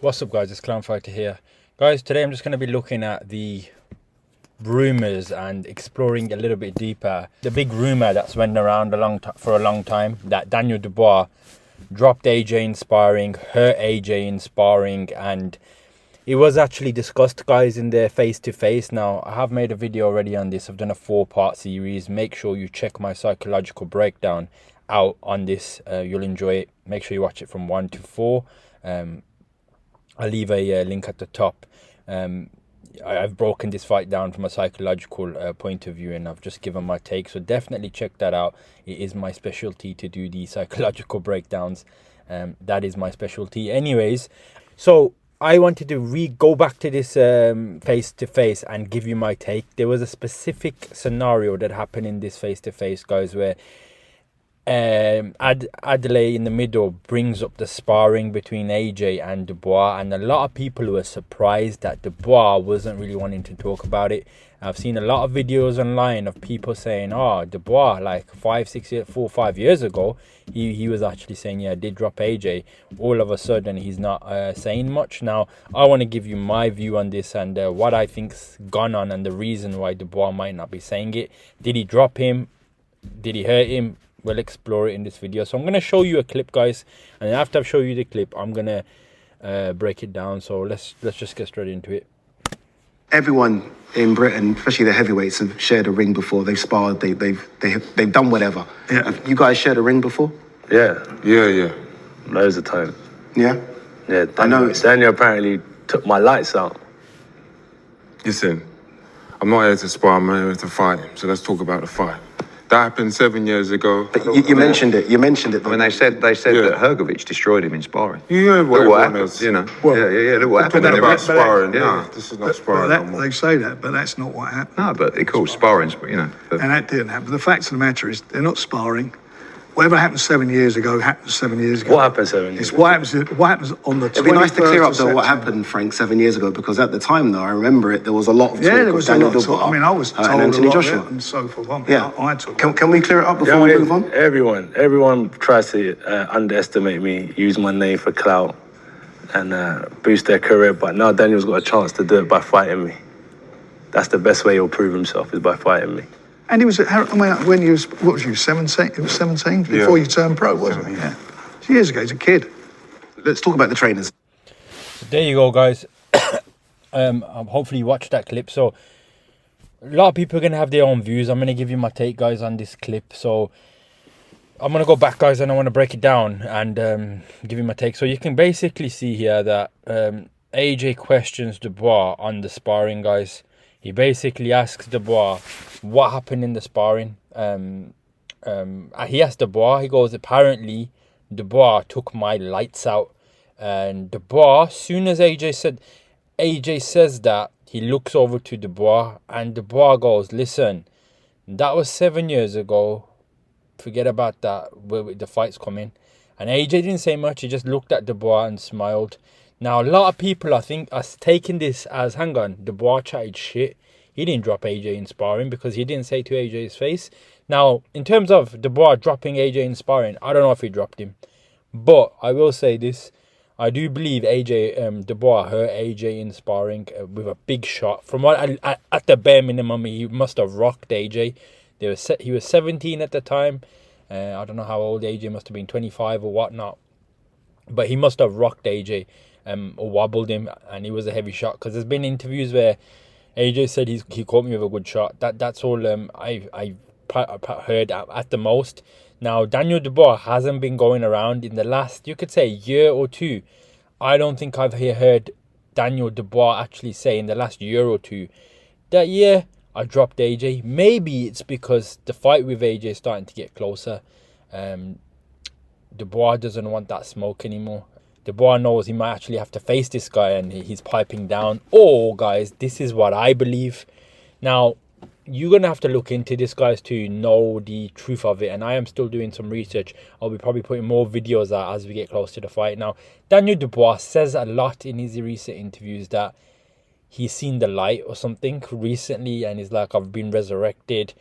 What's up guys, it's Clownfighter here. Guys, today I'm just going to be looking at the rumours and exploring a little bit deeper. The big rumour that's went around for a long time, that Daniel Dubois dropped AJ in sparring, hurt AJ in sparring, and it was actually discussed, guys, in their face-to-face. Now, I have made a video already on this. I've done a 4-part series. Make sure you check my psychological breakdown out on this. You'll enjoy it. Make sure you watch it from 1 to 4. I'll leave a link at the top. I've broken this fight down from a psychological point of view, and I've just given my take. So definitely check that out. It is my specialty to do the psychological breakdowns. That is my specialty. Anyways, so I wanted to go back to this face-to-face and give you my take. There was a specific scenario that happened in this face-to-face, guys, where Adelaide in the middle brings up the sparring between AJ and Dubois, and a lot of people were surprised that Dubois wasn't really wanting to talk about it. I've seen a lot of videos online of people saying, oh, Dubois, like 4 or 5 years ago, he was actually saying, yeah, I did drop AJ. All of a sudden, he's not saying much. Now, I want to give you my view on this and what I think's gone on and the reason why Dubois might not be saying it. Did he drop him? Did he hurt him? We'll explore it in this video. So I'm going to show you a clip, guys, and after I've shown you the clip, I'm going to break it down. So let's just get straight into it. Everyone in Britain, especially the heavyweights, have shared a ring before. They've sparred, they've done whatever. Yeah. Have you guys shared a ring before? Yeah. Loads of time. Yeah? Yeah, Daniel apparently took my lights out. Listen, I'm not here to spar, I'm here to fight. So let's talk about the fight. That happened 7 years ago. But you mentioned it. You mentioned it. I mean, they said that Hrgovic destroyed him in sparring. Yeah, what happened, you know. Well, look what happened. Talking about sparring, yeah. this is not sparring no more. They say that, but that's not what happened. No, but they call sparring, you know. And that didn't happen. The fact of the matter is, they're not sparring. Whatever happened 7 years ago happened 7 years ago. What happened 7 years ago? What happens on the 21st. It'd be nice to clear up, though, what September. happened, Frank, 7 years ago, because at the time, though, I remember it, there was a lot of talk Yeah, there was of a Daniel lot of Dubois. talk. I mean, I was told and a Anthony lot Joshua. of it and so forth. I mean, Yeah. I talk. Can we clear it up before we move on? Everyone tries to underestimate me, use my name for clout and boost their career, but now Daniel's got a chance to do it by fighting me. That's the best way he'll prove himself, is by fighting me. And he was, when you was, what was you, 17? It was 17 before you turned pro, wasn't it? Yeah. Years ago, he's a kid. Let's talk about the trainers. So there you go, guys. Hopefully you watched that clip. So a lot of people are going to have their own views. I'm going to give you my take, guys, on this clip. So I'm going to go back, guys, and I want to break it down and give you my take. So you can basically see here that AJ questions Dubois on the sparring, guys. He basically asks Dubois what happened in the sparring. He asked Dubois, he goes, apparently Dubois took my lights out. And Dubois, as soon as AJ says that, he looks over to Dubois, and Dubois goes, listen, that was 7 years ago. Forget about that, the fight's coming. And AJ didn't say much, he just looked at Dubois and smiled. Now, a lot of people, I think, are taking this as, hang on, Dubois chatted shit. He didn't drop AJ in sparring because he didn't say to AJ's face. Now, in terms of Dubois dropping AJ in sparring, I don't know if he dropped him. But I will say this. I do believe Dubois hurt AJ in sparring with a big shot. From what at the bare minimum, he must have rocked AJ. He was 17 at the time. I don't know how old AJ must have been, 25 or whatnot. But he must have rocked AJ. Or wobbled him, and he was a heavy shot, because there's been interviews where AJ said he caught me with a good shot. That's all I heard at the most. Now, Daniel Dubois hasn't been going around in the last, you could say, year or two. I don't think I've heard Daniel Dubois actually say in the last year or two that, yeah, I dropped AJ. Maybe it's because the fight with AJ is starting to get closer. Dubois doesn't want that smoke anymore. Dubois knows he might actually have to face this guy, and he's piping down. Or, guys, this is what I believe. Now, you're going to have to look into this, guys, to know the truth of it. And I am still doing some research. I'll be probably putting more videos out as we get close to the fight. Now, Daniel Dubois says a lot in his recent interviews that he's seen the light or something recently. And he's like, I've been resurrected.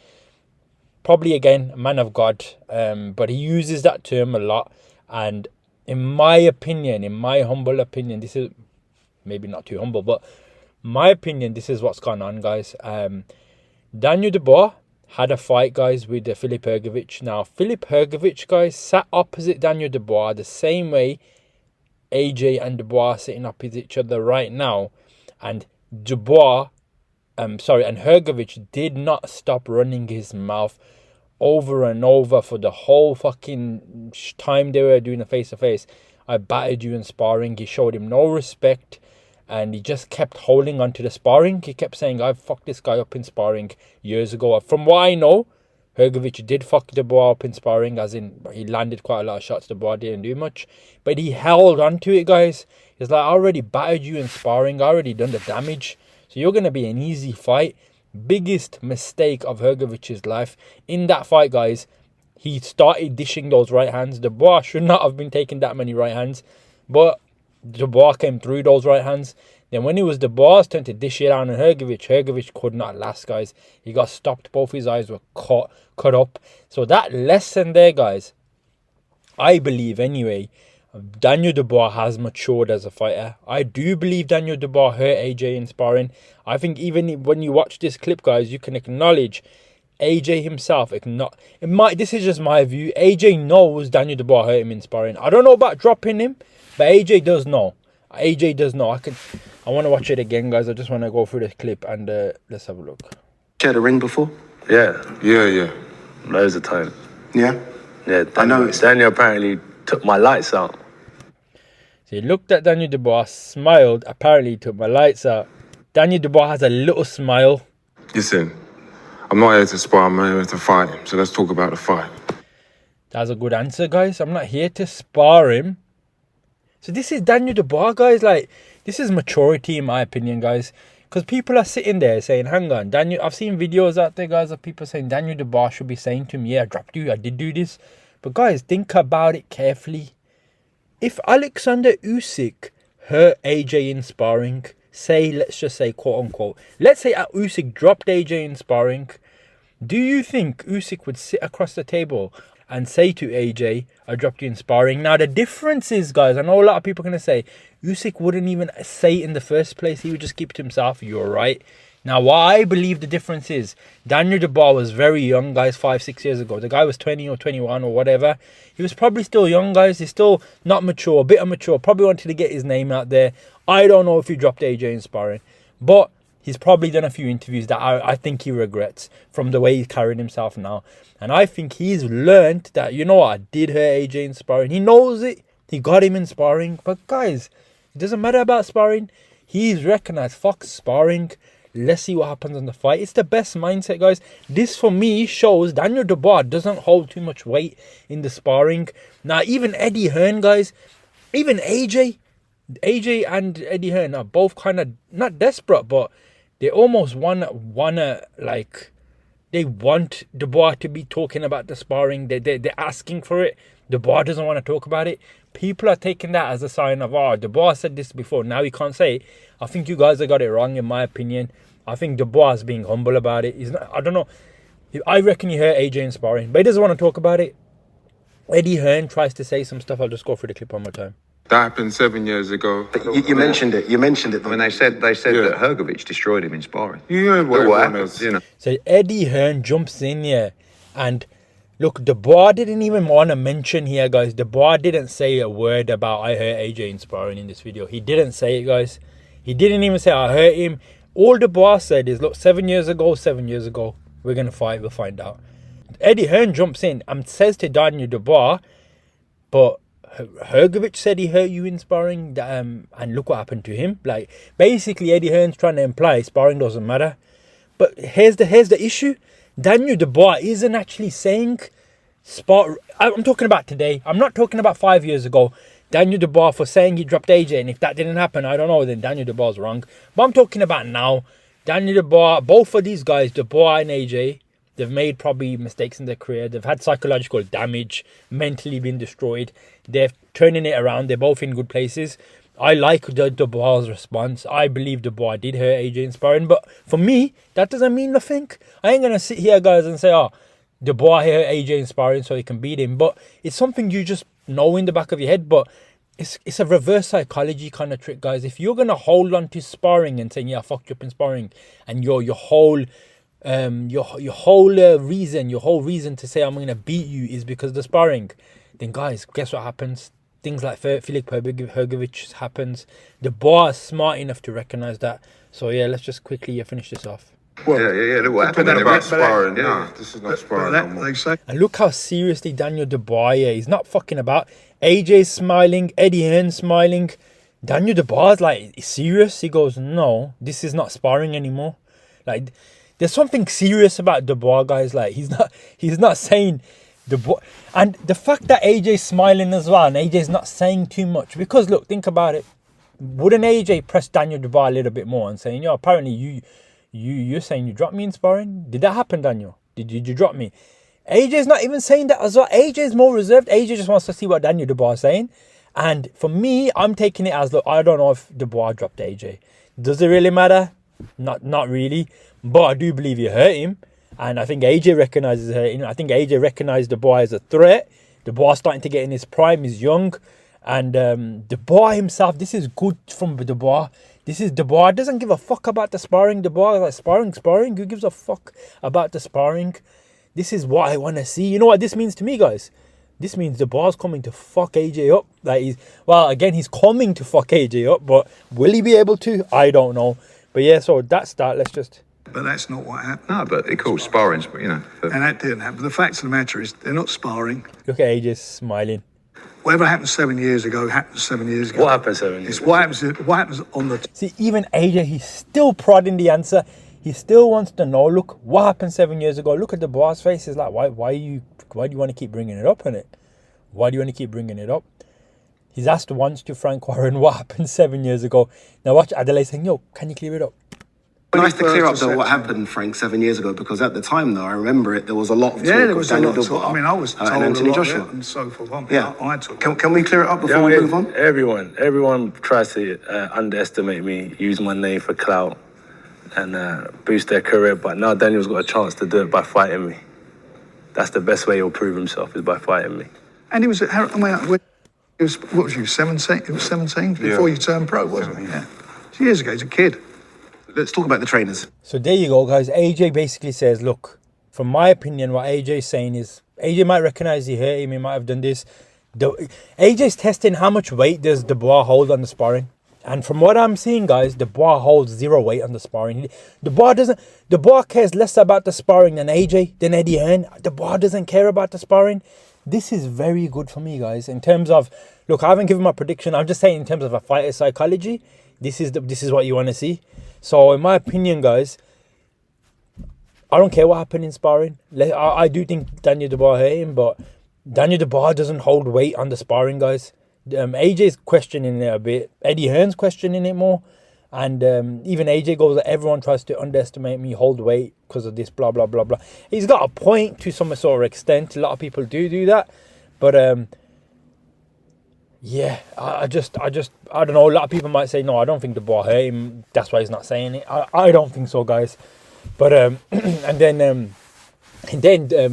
Probably, again, a man of God. But he uses that term a lot. And in my opinion, in my humble opinion, this is maybe not too humble, but my opinion, this is what's gone on, guys. Daniel Dubois had a fight, guys, with Filip Hrgovic. Now, Filip Hrgovic, guys, sat opposite Daniel Dubois the same way AJ and Dubois are sitting opposite each other right now. And Hrgovic did not stop running his mouth over and over for the whole fucking time they were doing a face-to-face. I battered you in sparring. He showed him no respect, and he just kept holding on to the sparring. He kept saying, I fucked this guy up in sparring years ago. From what I know, Hrgovic did fuck Dubois up in sparring, as in he landed quite a lot of shots. Dubois didn't do much, but he held on to it, guys. He's like, I already battered you in sparring. I already done the damage. So you're going to be an easy fight. Biggest mistake of Hrgovic's life. In that fight, guys, he started dishing those right hands. Dubois should not have been taking that many right hands, but Dubois came through those right hands. Then when it was Dubois' turn to dish it out on Hrgovic could not last, guys. He got stopped. Both his eyes were cut up. So that lesson there, guys, I believe anyway, Daniel Dubois has matured as a fighter. I do believe Daniel Dubois hurt AJ in sparring. I think even when you watch this clip, guys, you can acknowledge AJ himself. This is just my view. AJ knows Daniel Dubois hurt him in sparring. I don't know about dropping him, but AJ does know. AJ does know. I want to watch it again, guys. I just want to go through the clip and let's have a look. Shared a ring before? Yeah, Yeah. loads of time. Yeah? Yeah, Daniel apparently took my lights out. So he looked at Daniel Dubois, smiled, apparently took my lights out. Daniel Dubois has a little smile. Listen, I'm not here to spar, I'm here to fight him. So let's talk about the fight. That's a good answer, guys. I'm not here to spar him. So this is Daniel Dubois, guys. Like, this is maturity, in my opinion, guys. Because people are sitting there saying, hang on, Daniel. I've seen videos out there, guys, of people saying Daniel Dubois should be saying to him, yeah, I dropped you, I did do this. But guys, think about it carefully. If Alexander Usyk hurt AJ in sparring, let's just say, quote unquote, let's say Usyk dropped AJ in sparring, do you think Usyk would sit across the table and say to AJ, I dropped you in sparring? Now, the difference is, guys, I know a lot of people are going to say, Usyk wouldn't even say it in the first place. He would just keep it to himself. You're right. Now, what I believe the difference is, Daniel Dubois was very young, guys, 5-6 years ago. The guy was 20 or 21 or whatever. He was probably still young, guys. He's still not mature, a bit immature. Probably wanted to get his name out there. I don't know if he dropped AJ in sparring, but he's probably done a few interviews that I think he regrets from the way he's carrying himself now. And I think he's learned that, you know what, I did hurt AJ in sparring. He knows it. He got him in sparring. But guys, it doesn't matter about sparring. He's recognized, fuck sparring. Let's see what happens in the fight. It's the best mindset, guys. This, for me, shows Daniel Dubois doesn't hold too much weight in the sparring. Now, even Eddie Hearn, guys, even AJ and Eddie Hearn are both kind of not desperate, but they almost wanna like, they want Dubois to be talking about the sparring. They're asking for it. Dubois doesn't want to talk about it. People are taking that as a sign of, oh, Dubois said this before, now he can't say it. I think you guys have got it wrong, in my opinion. I think Dubois is being humble about it. He's not, I don't know. I reckon he hurt AJ in sparring, but he doesn't want to talk about it. Eddie Hearn tries to say some stuff. I'll just go through the clip one more time. That happened 7 years ago. But you mentioned it. You mentioned it. I mean, they said that Hrgovic destroyed him in sparring. You heard what everyone else, you know. So Eddie Hearn jumps in here, and look, Dubois didn't even want to mention here, guys. Dubois didn't say a word about I hurt AJ in sparring in this video. He didn't say it, guys. He didn't even say I hurt him. All Dubois said is, look, 7 years ago, we're going to fight, we'll find out. Eddie Hearn jumps in and says to Daniel Dubois, but Hrgovic said he hurt you in sparring, and look what happened to him. Like, basically, Eddie Hearn's trying to imply sparring doesn't matter. But here's the issue. Daniel Dubois isn't actually saying I'm talking about today. I'm not talking about 5 years ago. Daniel Dubois for saying he dropped AJ, and if that didn't happen, I don't know, then Daniel Dubois is wrong. But I'm talking about now. Daniel Dubois, both of these guys, Dubois and AJ, they've made probably mistakes in their career. They've had psychological damage, mentally been destroyed. They're turning it around. They're both in good places. I like Dubois' response. I believe Dubois did hurt AJ in sparring. But for me, that doesn't mean nothing. I ain't going to sit here, guys, and say, oh, Dubois hurt AJ in sparring so he can beat him. But it's something you just know in the back of your head. But it's a reverse psychology kind of trick, guys. If you're gonna hold on to sparring and saying, yeah, I fucked you up in sparring, and your whole reason to say I'm gonna beat you is because of the sparring, then guys, guess what happens? Things like Filip Hrgovic happens. Dubois is smart enough to recognize that. So yeah, let's just quickly finish this off. Well, yeah. Look what happened. About sparring, no, this is not sparring no more. They say And look how seriously Daniel Dubois is. He's not fucking about. AJ's smiling, Eddie Hearn smiling. Daniel Dubois is like, he's serious. He goes, no, this is not sparring anymore. Like, there's something serious about Dubois, guys. Like, he's not saying Dubois. And the fact that AJ's smiling as well, and AJ's not saying too much, because look, think about it. Wouldn't AJ press Daniel Dubois a little bit more and saying, yo, apparently you're saying you dropped me in sparring? Did that happen, Daniel? Did you drop me? AJ's not even saying that as well. AJ's more reserved. AJ just wants to see what Daniel Dubois is saying. And for me, I'm taking it as, look, I don't know if Dubois dropped AJ. Does it really matter? Not really. But I do believe he hurt him. And I think AJ recognizes hurting him. I think AJ recognized Dubois as a threat. Dubois starting to get in his prime. He's young. And Dubois himself, this is good from Dubois. This is Dubois. Doesn't give a fuck about the sparring. Dubois like sparring. Who gives a fuck about the sparring? This is what I want to see. You know what this means to me, guys? This means Dubois coming to fuck AJ up. Like he's coming to fuck AJ up, but will he be able to? I don't know. But yeah, so that's that. Let's just. but that's not what happened. No, but it calls sparring, you know. And that didn't happen. The fact of the matter is, they're not sparring. Look at AJ smiling. Whatever happened 7 years ago happened 7 years ago. What happened 7 years It's ago? what happens on the. See, even AJ, he's still prodding the answer. He still wants to know, look, what happened 7 years ago? Look at the boss face. He's like, why do you want to keep bringing it up, innit? Why do you want to keep bringing it up? He's asked once to Frank Warren what happened 7 years ago. Now watch Adelaide saying, yo, can you clear it up? Nice to clear up though what happened, Frank, 7 years ago, because at the time though, I remember it, there was a lot of talk Yeah, there was of Daniel a lot of Dubois, talk. I mean, I was told and Anthony a lot, Joshua. and so forth. Yeah. Can we clear it up before we move on? Everyone tries to underestimate me, use my name for clout, and boost their career. But now Daniel's got a chance to do it by fighting me. That's the best way he'll prove himself, is by fighting me. And he was at what was you, 17? It was 17 before you turned pro, wasn't he? Yeah. Years ago, he's a kid. Let's talk about the trainers. So there you go, guys. AJ basically says, look, from my opinion, what AJ is saying is, AJ might recognize he hurt him, he might have done this. AJ's testing how much weight does Dubois hold on the sparring. And from what I'm seeing, guys, Dubois holds 0 weight on the sparring. Dubois cares less about the sparring than AJ, than Eddie Hearn. Dubois doesn't care about the sparring. This is very good for me, guys. In terms of, look, I haven't given my prediction. I'm just saying in terms of a fighter's psychology, this is what you want to see. So in my opinion, guys, I don't care what happened in sparring. I do think Daniel Dubois hurt him, but Daniel Dubois doesn't hold weight on the sparring, guys. AJ's questioning it a bit. Eddie Hearn's questioning it more. And even AJ goes that everyone tries to underestimate me, hold weight because of this, blah, blah, blah, blah. He's got a point to some sort of extent. A lot of people do that. But yeah, I don't know. A lot of people might say, no, I don't think Dubois hurt him. That's why he's not saying it. I don't think so, guys. But and then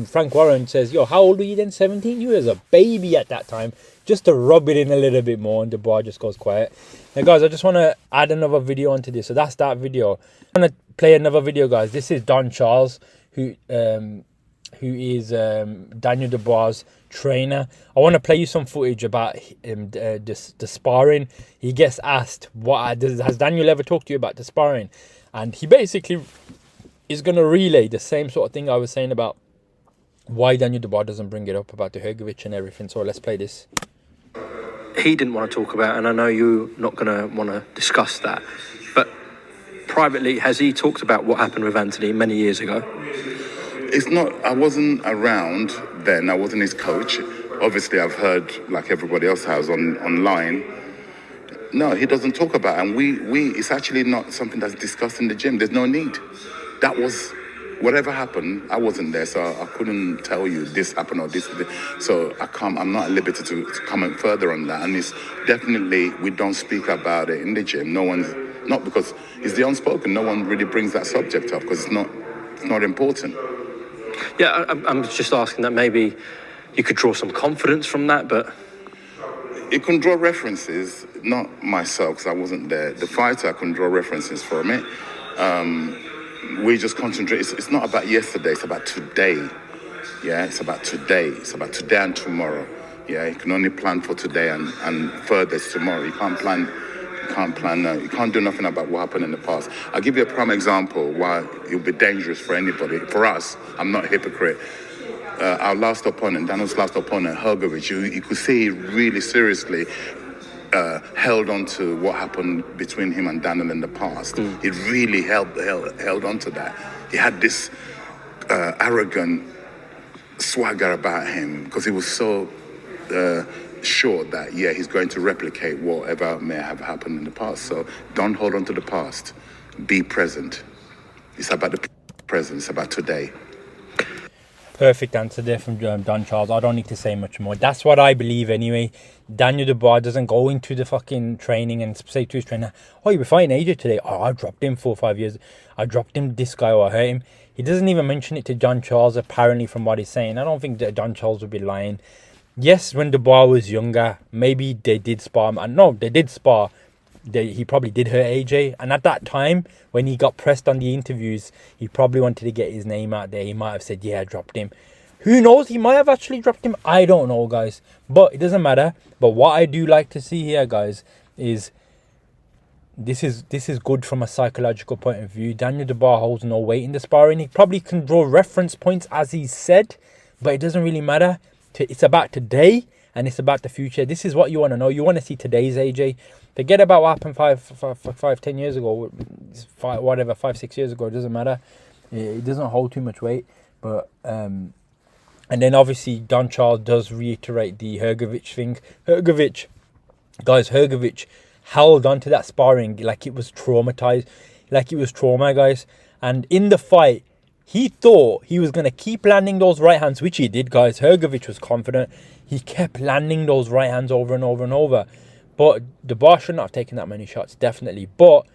Frank Warren says, yo, how old were you then? 17? You was a baby at that time. Just to rub it in a little bit more, and Dubois just goes quiet. Now, guys, I just want to add another video onto this. So that's that video. I'm going to play another video, guys. This is Don Charles, who is Daniel Dubois' trainer. I want to play you some footage about the sparring. He gets asked, has Daniel ever talked to you about the sparring? And he basically is going to relay the same sort of thing I was saying about why Daniel Dubois doesn't bring it up about the Hrgovic and everything. So let's play this. He didn't want to talk about, and I know you're not going to want to discuss that, but privately, has he talked about what happened with Anthony many years ago? It's not, I wasn't around then, I wasn't his coach. Obviously, I've heard, like everybody else has, online. No, he doesn't talk about it, and it's actually not something that's discussed in the gym. There's no need. That was, whatever happened, I wasn't there, so I couldn't tell you this happened or this. So I'm not at liberty to comment further on that. And it's definitely, we don't speak about it in the gym. No one's, not because it's the unspoken, no one really brings that subject up because it's not important. Yeah, I'm just asking that maybe you could draw some confidence from that, but... You can draw references, not myself, because I wasn't there. The fighter, I can draw references from it. We just concentrate. It's not about yesterday, it's about today. Yeah, it's about today. It's about today and tomorrow. Yeah, you can only plan for today and furthest tomorrow. You can't plan, you can't do nothing about what happened in the past. I'll give you a prime example why it would be dangerous for anybody. For us, I'm not a hypocrite. Our last opponent, Daniel's last opponent, Hrgovic, you could see he really seriously held on to what happened between him and Daniel in the past. He really held on to that. He had this arrogant swagger about him because he was so sure that, yeah, he's going to replicate whatever may have happened in the past. So don't hold on to the past. Be present. It's about the present. It's about today. Perfect answer there from Don Charles. I don't need to say much more. That's what I believe anyway. Daniel Dubois doesn't go into the fucking training and say to his trainer, oh, you'll be fighting AJ today. Oh, I dropped him 4 or 5 years. I dropped him this guy or I hurt him. He doesn't even mention it to John Charles, apparently, from what he's saying. I don't think that John Charles would be lying. Yes, when Dubois was younger, maybe they did spar. No, they did spar. He probably did hurt AJ. And at that time, when he got pressed on the interviews, he probably wanted to get his name out there. He might have said, yeah, I dropped him. Who knows? He might have actually dropped him. I don't know, guys. But it doesn't matter. But what I do like to see here, guys, is this is good from a psychological point of view. Daniel Dubois holds no weight in the sparring. He probably can draw reference points, as he said, but it doesn't really matter. It's about today and it's about the future. This is what you want to know. You want to see today's AJ. Forget about what happened 10 years ago, 5, 6 years ago. It doesn't matter. It doesn't hold too much weight. But and then obviously Don Charles does reiterate the Hrgovic thing. Hrgovic held on to that sparring like it was traumatized, like it was trauma, guys. And in the fight, he thought he was going to keep landing those right hands, which he did, guys. Hrgovic was confident. He kept landing those right hands over and over and over. But Dubois shouldn't have taken that many shots, definitely. But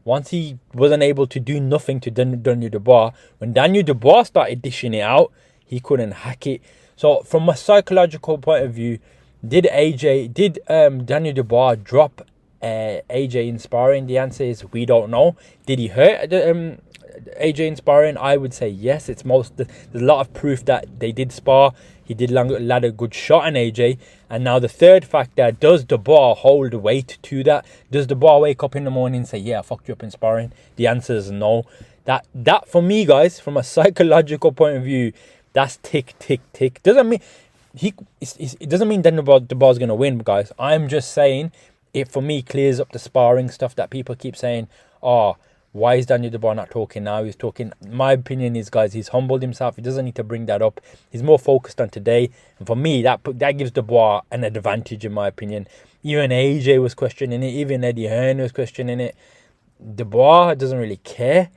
once he wasn't able to do nothing to Daniel Dubois, when Daniel Dubois started dishing it out, he couldn't hack it. So from a psychological point of view, did Daniel Dubois drop AJ in sparring? The answer is we don't know. Did he hurt AJ in sparring? I would say yes. There's a lot of proof that they did spar. He did land a good shot on AJ. And now the third factor, does Dubois hold weight to that? Does Dubois wake up in the morning and say, yeah, I fucked you up in sparring? The answer is no. That for me, guys, from a psychological point of view, that's tick, tick, tick. Doesn't mean it doesn't mean Daniel Dubois is going to win, guys. I'm just saying it, for me, clears up the sparring stuff that people keep saying, oh, why is Daniel Dubois not talking now? He's talking. My opinion is, guys, he's humbled himself. He doesn't need to bring that up. He's more focused on today. And for me, that gives Dubois an advantage, in my opinion. Even AJ was questioning it. Even Eddie Hearn was questioning it. Dubois doesn't really care.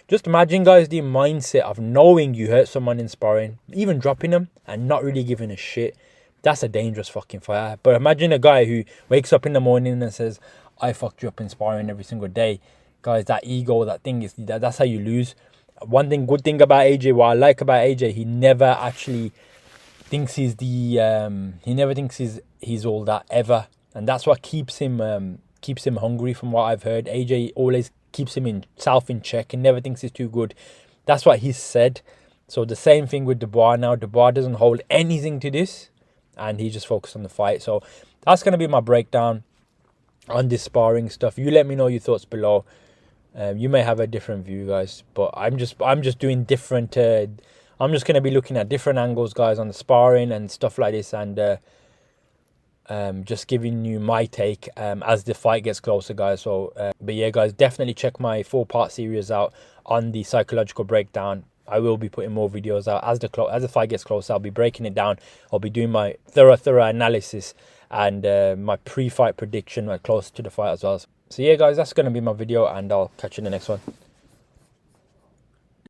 Just imagine, guys, the mindset of knowing you hurt someone in sparring, even dropping them and not really giving a shit. That's a dangerous fucking fighter. But imagine a guy who wakes up in the morning and says, I fucked you up in sparring every single day. Guys, that ego, that thing, that's how you lose. Good thing about AJ, what I like about AJ, he never actually thinks he's he's all that ever. And that's what keeps him hungry, from what I've heard. AJ always keeps himself in check and never thinks he's too good. That's what he's said. So the same thing with Dubois now. Dubois doesn't hold anything to this and he just focused on the fight. So that's going to be my breakdown on this sparring stuff. You let me know your thoughts below. You may have a different view, guys, but I'm just doing different. I'm just going to be looking at different angles, guys, on the sparring and stuff like this, and just giving you my take as the fight gets closer, guys. So, but yeah, guys, definitely check my 4-part series out on the psychological breakdown. I will be putting more videos out as the fight gets closer. I'll be breaking it down. I'll be doing my thorough analysis and my pre-fight prediction close to the fight as well. So yeah, guys, that's going to be my video, and I'll catch you in the next one.